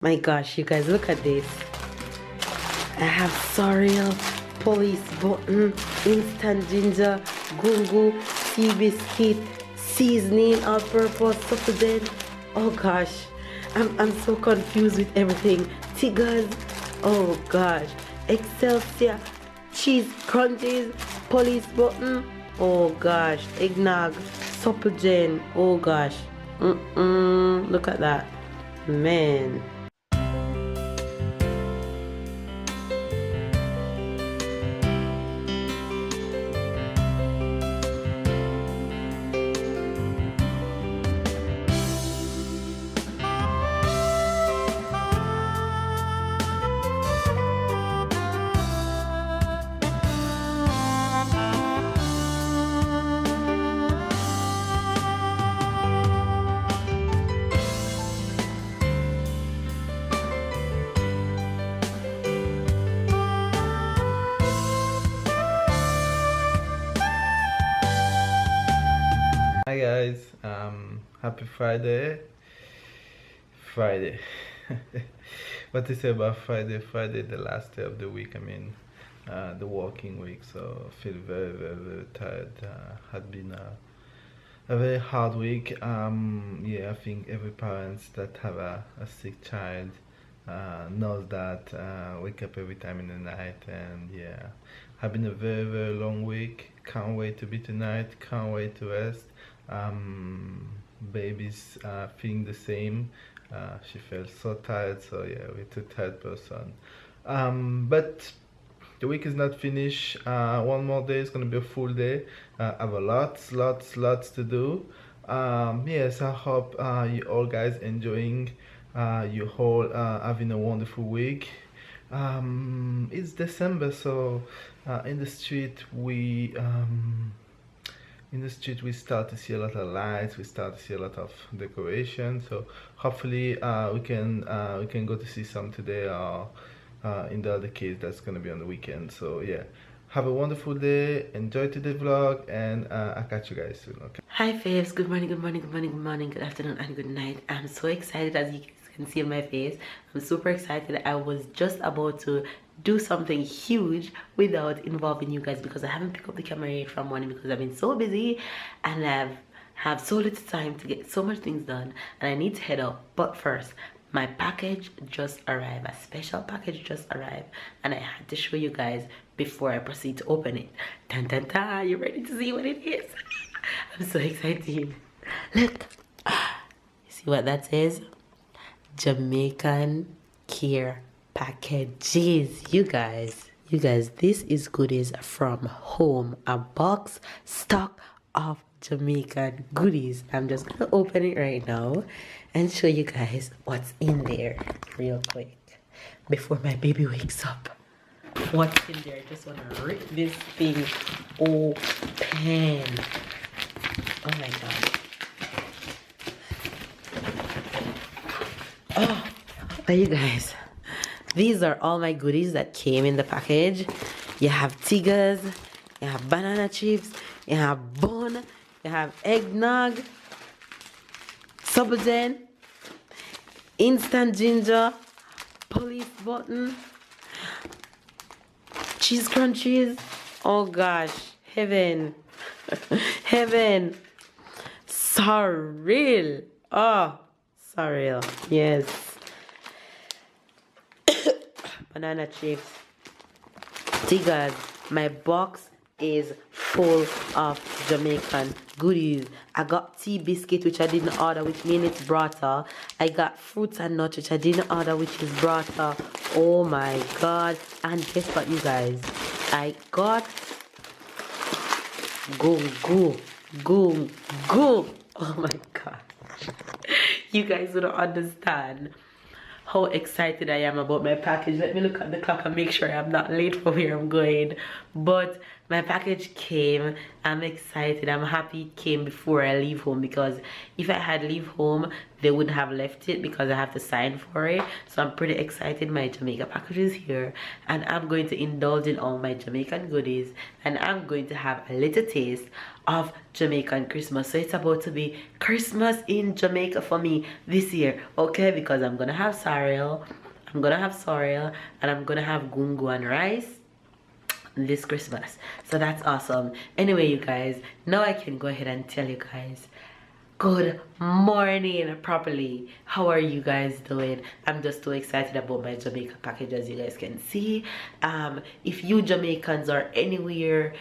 My gosh, you guys, look at this. I have cereal, police button, instant ginger, gungu, sea biscuit, seasoning, all-purpose, supplement. Oh gosh, I'm so confused with everything. Tigers, oh gosh, Excelsior, cheese crunchies, police button. Oh gosh, eggnog, supplement. Oh gosh, look at that, man. Hi guys, happy Friday. Friday. What to say about Friday? Friday, the last day of the week. I mean, the working week. So I feel very, very, very tired. Had been a very hard week. Yeah, I think every parent that have a sick child knows that. Wake up every time in the night, and yeah, having a very, very long week. Can't wait to be tonight. Can't wait to rest. Baby's feeling the same. She felt so tired, so yeah, we're two tired person. But the week is not finished. One more day is gonna be a full day. I have a lots to do. Yes, I hope you all guys enjoying. You all having a wonderful week. It's December, so in the street we start to see a lot of lights, we start to see a lot of decoration, so hopefully we can go to see some today, or in the other case that's gonna be on the weekend. So yeah, have a wonderful day, enjoy today's vlog, and I'll catch you guys soon. Okay, Hi faves, good morning, good afternoon, and good night. I'm so excited, as you can see on my face. I'm super excited. I was just about to do something huge without involving you guys, because I haven't picked up the camera yet from morning because I've been so busy and I've have so little time to get so much things done, and I need to head out. But first, my package just arrived. A special package just arrived, and I had to show you guys before I proceed to open it. Dun, dun, dun. You ready to see what it is? I'm so excited. Look, see what that says? Jamaican care packages. You guys, this is goodies from home. A box stock of Jamaican goodies. I'm just gonna open it right now and show you guys what's in there real quick before my baby wakes up. What's in there? I just want to rip this thing open. Oh my god. Oh, you guys, these are all my goodies that came in the package. You have tigers, you have banana chips, you have bun, you have eggnog, supplement, instant ginger, police button, cheese crunchies. Oh gosh, heaven. Heaven. Surreal. Oh, surreal. Yes. Banana chips. Tigers. My box is full of Jamaican goodies. I got tea biscuit, which I didn't order, which means it's butter. I got fruits and nuts, which I didn't order, which is butter. Oh my god. And guess what, you guys? I got go. Oh my god. You guys don't understand how excited I am about my package. Let me look at the clock and make sure I'm not late for where I'm going. But my package came. I'm excited. I'm happy it came before I leave home, because if I had leave home, they would have left it because I have to sign for it. So I'm pretty excited. My Jamaica package is here, and I'm going to indulge in all my Jamaican goodies, and I'm going to have a little taste of Jamaican Christmas. So it's about to be Christmas in Jamaica for me this year, okay? Because I'm gonna have sorrel, and I'm gonna have gungo and rice this Christmas. So that's awesome. Anyway, you guys, now I can go ahead and tell you guys good morning properly. How are you guys doing? I'm just so excited about my Jamaica package, as you guys can see. If you Jamaicans are anywhere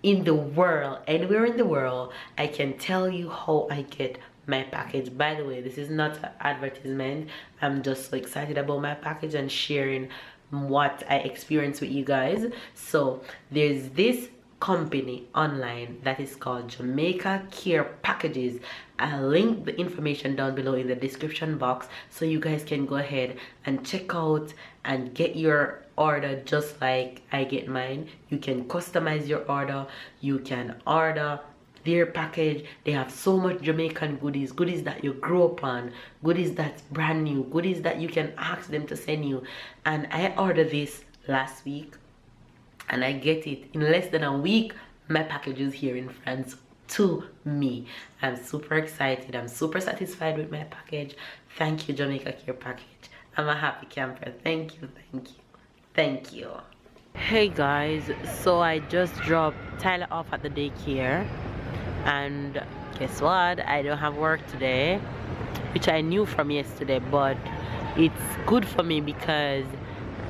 in the world, I can tell you how I get my package. By the way, this is not an advertisement. I'm just so excited about my package and sharing what I experience with you guys. So there's this company online that is called Jamaica Care Packages. I'll link the information down below in the description box, so you guys can go ahead and check out and get your order just like I get mine. You can customize your order, you can order their package. They have so much Jamaican goodies that you grew up on, goodies that's brand new, goodies that you can ask them to send you. And I ordered this last week, and I get it in less than a week. My package is here in France to me. I'm super excited. I'm super satisfied with my package. Thank you, Jamaica Care Package. I'm a happy camper. Thank you, thank you, thank you. Hey guys, so I just dropped Tyler off at the daycare, and guess what? I don't have work today, which I knew from yesterday, but it's good for me because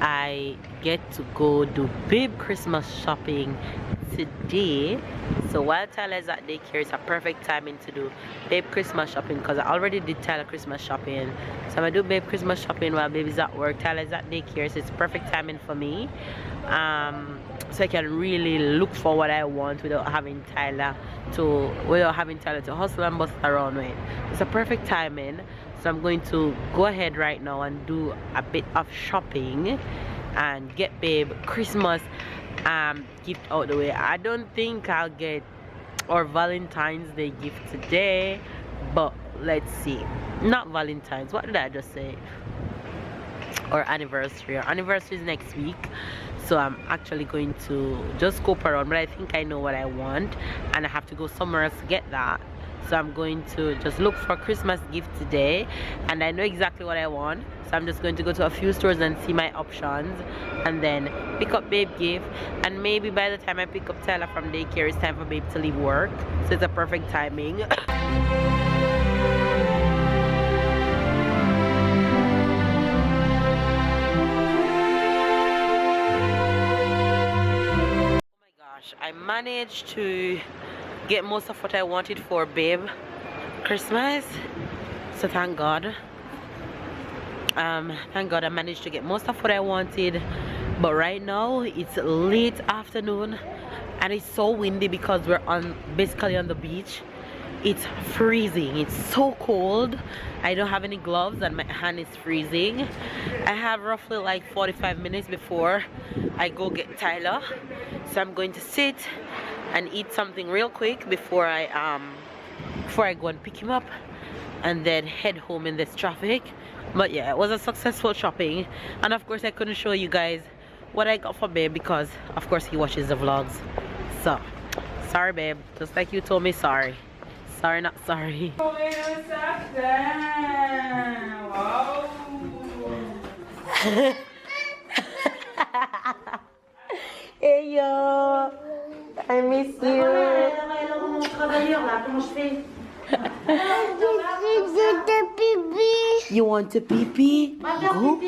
I get to go do big Christmas shopping today. So while Tyler's at daycare, it's a perfect timing to do babe Christmas shopping, because I already did Tyler Christmas shopping. So I'm gonna do babe Christmas shopping while baby's at work, Tyler's at daycare, so it's perfect timing for me. So I can really look for what I want without having Tyler to hustle and bust around with. It's a perfect timing. So I'm going to go ahead right now and do a bit of shopping and get babe Christmas gift out the way. I don't think I'll get our Valentine's Day gift today, but let's see. Not Valentine's, what did I just say? Or anniversary. Our anniversary is next week, so I'm actually going to just scope around, but I think I know what I want, and I have to go somewhere else to get that. So I'm going to just look for Christmas gift today, and I know exactly what I want, so I'm just going to go to a few stores and see my options, and then pick up babe gift. And maybe by the time I pick up Tyler from daycare, it's time for babe to leave work, so it's a perfect timing. I managed to get most of what I wanted for babe Christmas, so thank God. Thank God I managed to get most of what I wanted. But right now it's late afternoon and it's so windy because we're basically on the beach. It's freezing, it's so cold. I don't have any gloves and my hand is freezing. I have roughly like 45 minutes before I go get Tyler, so I'm going to sit and eat something real quick before I go and pick him up and then head home in this traffic. But yeah, it was a successful shopping, and of course I couldn't show you guys what I got for babe because of course he watches the vlogs. So sorry babe, just like you told me sorry. Sorry, not sorry. Hey yo, I miss you. You want to pee pee? Go.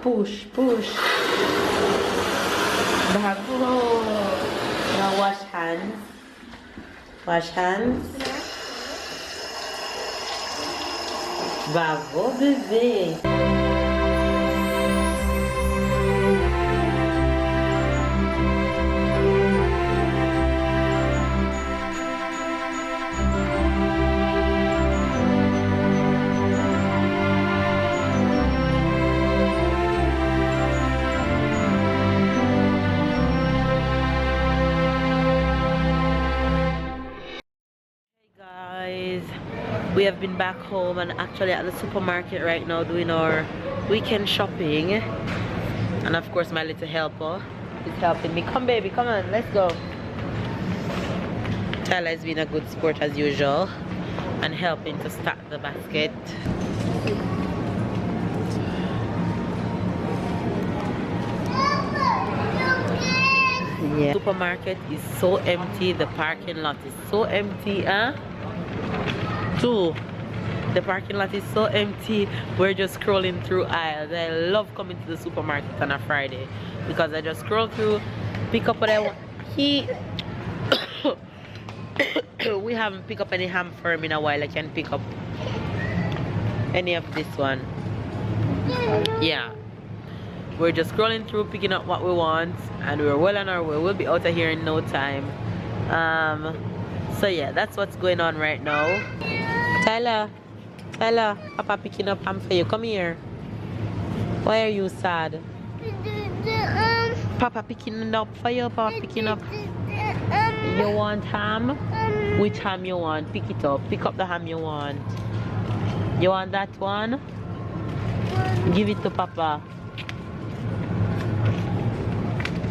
Push, push. Bravo. Now wash hands. Wash hands. Bravo, bébé. have been back home and actually at the supermarket right now doing our weekend shopping. And of course my little helper is helping me. Come baby, come on, let's go. Tyler has been a good sport as usual and helping to stack the basket. Yeah. Supermarket is so empty, the parking lot is so empty, huh? Too. The parking lot is so empty. We're just scrolling through aisles. I love coming to the supermarket on a Friday because I just scroll through, pick up what I want. We haven't picked up any ham for him in a while. I can pick up any of this one. Yeah. We're just scrolling through, picking up what we want, and we're well on our way. We'll be out of here in no time. So yeah, that's what's going on right now. Tyler, Papa picking up ham for you. Come here. Why are you sad? Papa picking it up for you. Papa picking up. You want ham? Which ham you want? Pick it up. Pick up the ham you want. You want that one? Give it to Papa.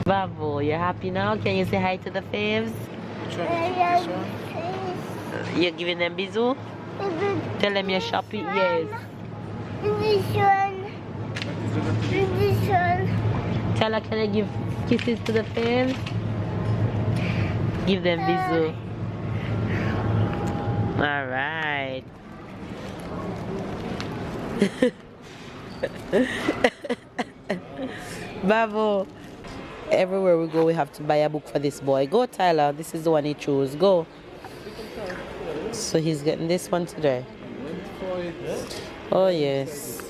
Bravo, you're happy now? Can you say hi to the faves? You're giving them bisou? Tell them you're shopping? Yes. This one. This one. Tell her, can I give kisses to the faves? Give them bisou. Alright. Bravo. Everywhere we go, we have to buy a book for this boy. Go, Tyler. This is the one he chose. Go. So he's getting this one today. Oh, yes.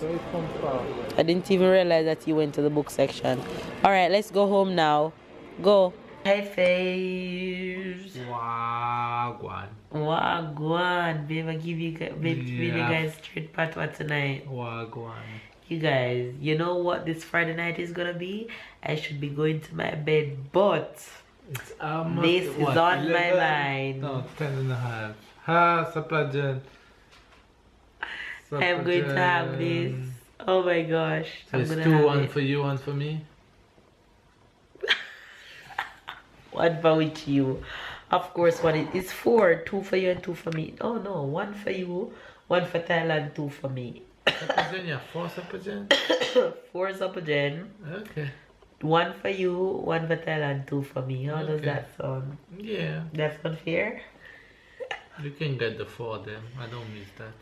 I didn't even realize that he went to the book section. Alright, let's go home now. Go. Hey, face. Wagwan. Wagwan. Babe, I give you guys straight patwa tonight. Wagwan. You guys, you know what this Friday night is gonna be? I should be going to my bed, but It's this is on 11? My mind. No, 10 and a half. Ha, Saplajan. I'm going to have this. Oh my gosh. So it's I'm gonna 2, have 1 it. for you, 1 for me. One for which you. Of course, what it is 4. 2 for you and 2 for me. Oh no, 1 for you, 1 for Tyler and 2 for me. Saplajan, yeah, 4 Saplajan. 4 Sapajen. Okay. 1 for you, 1 for Tyler and 2 for me. How does Okay. that sound? Yeah. That's unfair? You can get the 4 then. I don't miss that.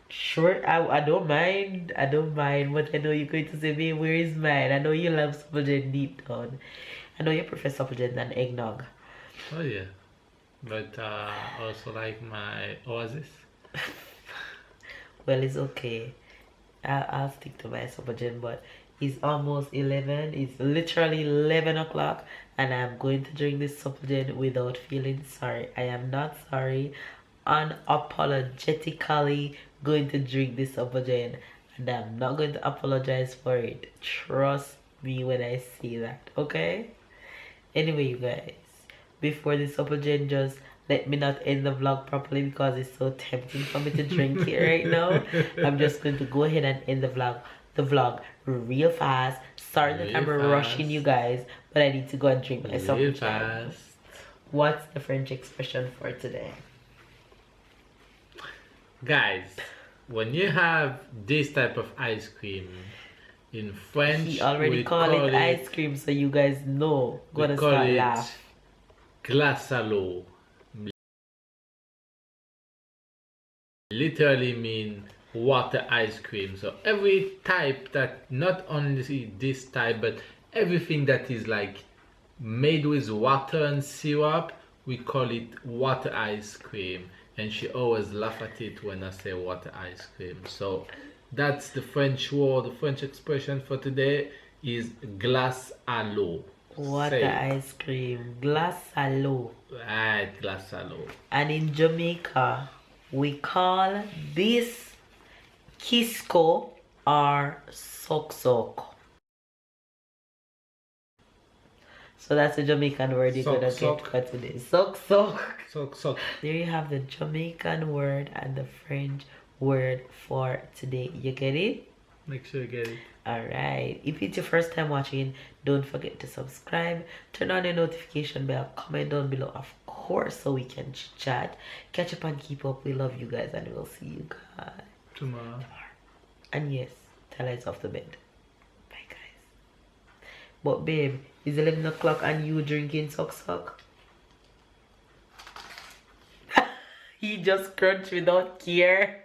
Sure, I don't mind. I don't mind, but I know you're going to say, babe, where is mine? I know you love Supplegen deep down. I know you prefer Supplegen than eggnog. Oh yeah. But also like my Oasis. Well, it's okay. I'll stick to my Supplegen, but it's almost 11. It's literally 11 o'clock, and I'm going to drink this Supplegen without feeling sorry. I am not sorry. Unapologetically going to drink this Supplegen, and I'm not going to apologize for it. Trust me when I say that, okay? Anyway, you guys, before this Supplegen, just let me not end the vlog properly because it's so tempting for me to drink it right now. I'm just going to go ahead and end the vlog real fast. Sorry that I'm rushing you guys, but I need to go and drink my Supplegen. What's the French expression for today? Guys, when you have this type of ice cream in French, He already called it ice cream, so you guys know. Gonna start laugh. Glace à l'eau. Literally mean water ice cream. So every type that, not only this type, but everything that is like made with water and syrup, we call it water ice cream. And she always laugh at it when I say water ice cream. So that's the French word, the French expression for today is glace à l'eau. Water ice cream, glace à l'eau. Right, glace à l'eau. And in Jamaica, we call this kisco or sok sok. So that's the Jamaican word you're Suck, gonna suck. get for today. Suck, suck. Suck. There you have the Jamaican word and the French word for today. You get it? Make sure you get it. Alright. If it's your first time watching, don't forget to subscribe. Turn on the notification bell. Comment down below, of course, so we can chat. Catch up and keep up. We love you guys and we'll see you guys Tomorrow. And yes, tell us off the bed. Bye guys. But babe, it's 11 o'clock and you drinking suck. He just crunched without care.